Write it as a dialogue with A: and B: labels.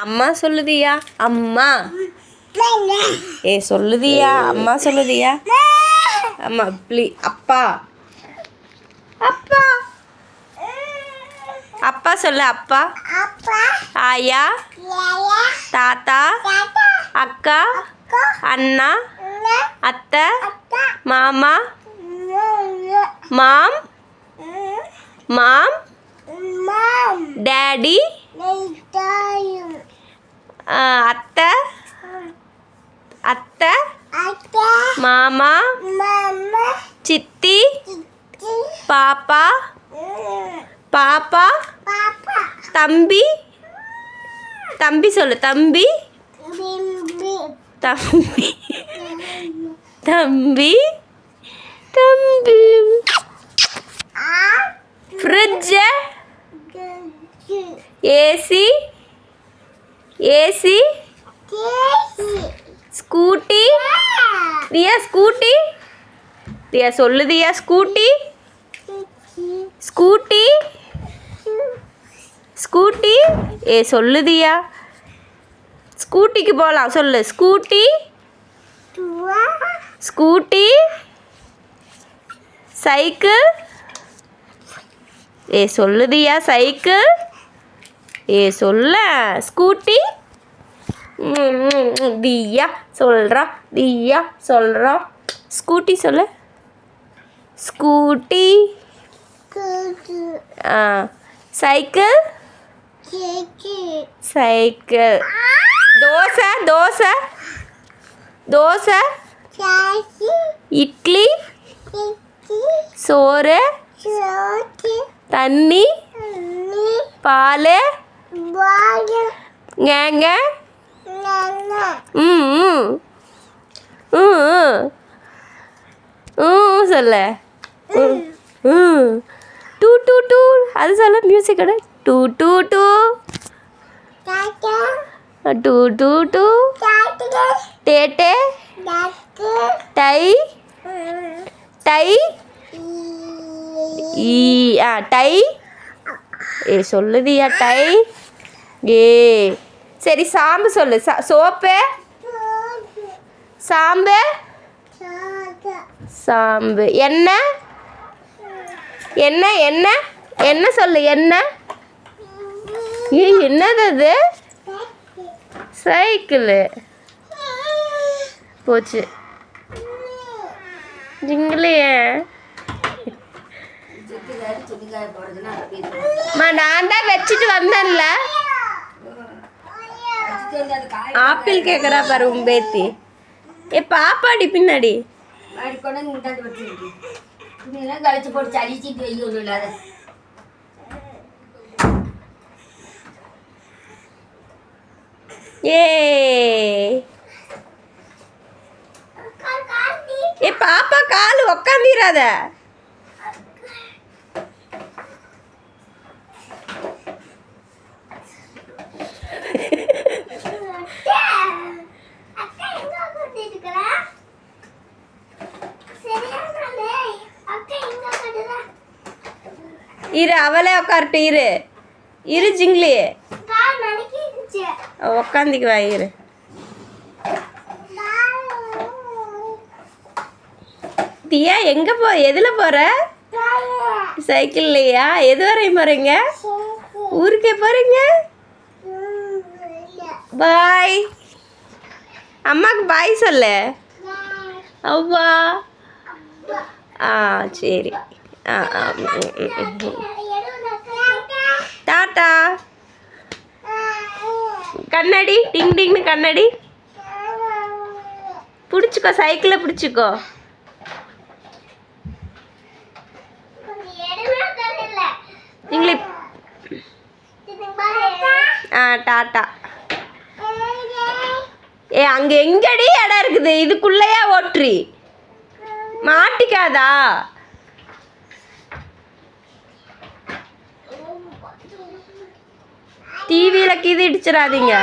A: அம்மா சொல்லுதியா? அம்மா சொல்லுதியா? அம்மா சொல்லுதியா? அம்மா அப்பா அப்பா அப்பா சொல்லு. அப்பா, ஆயா, தாத்தா, அக்கா, அண்ணா, அத்தை, மாமா, மாம் மாம் டேடி, அத்தை அத்தை, மாமா, சித்தி, பாப்பா பாப்பா, தம்பி தம்பி சொல்லு. தம்பி தம்பி தம்பி தம்பி fridge, AC AC, scooty. Diya scooty. Diya சொல்லுதியா? ஸ்கூட்டி ஸ்கூட்டி ஸ்கூட்டி சொல்லுதியா? ஸ்கூட்டிக்கு போகலாம் சொல்லு. Scooty scooty. சைக்கிள் சொல்லுதியா? சைக்கிள் சொல்ல. ஸ்கூட்டி. தியா சொல்கிறா. தியா சொல்கிறா. ஸ்கூட்டி சொல்லு. Scooty. Cycle cycle. Dosa dosa dosa. Idli, சோறு, தண்ணி, பால், கேங்க. சொல்ல. டூ டூ டூ அது சொல்ல. மியூசிக்கோட டூ டூ டூ டூ டூ டூ. டேட்டே, டை டை டை சொல்லுதியா? டை சரி. சாம்பு சொல்லு. Soap, shampoo shampoo. எண்ணெய் எண்ணெய் எண்ணெய் எண்ணெய் சொல்லு. எண்ணெய் என்னது அது? சைக்கிளு போச்சு. ஜிங்கிலியே நான் தான் வச்சுட்டு வந்தேன்ல. ஆப்பிள் கேட்குறா பாரு உன் பேத்தி. பாப்பாடி பின்னாடி
B: கழிச்சு போட்டு அடிச்சிட்டு வைக்க இல்லாத.
A: பாப்பா காலு உக்காந்திராத. இரு அவளே உட்காரட்டு. இரு இரு ஜிங்லி உக்காந்திக்குவா. இரு தியா எங்க எதுல போற? சைக்கிள்லையா? எது வரையும் போறீங்க? ஊருக்கே போறீங்க? பாய். அம்மாக்கு பாய் சொல்லு. அவ்வா சரி. டாட்டா. கண்ணாடி டிங் டிங்னு கண்ணாடி பிடிச்சிக்கோ. சைக்கிளை பிடிச்சிக்கோ. டாட்டா. அங்கே எங்கடி இடம் இருக்குது? இதுக்குள்ளையா ஓட்டுறி? மாட்டிக்காதா? டிவியில் கீது இடிச்சிடாதீங்க.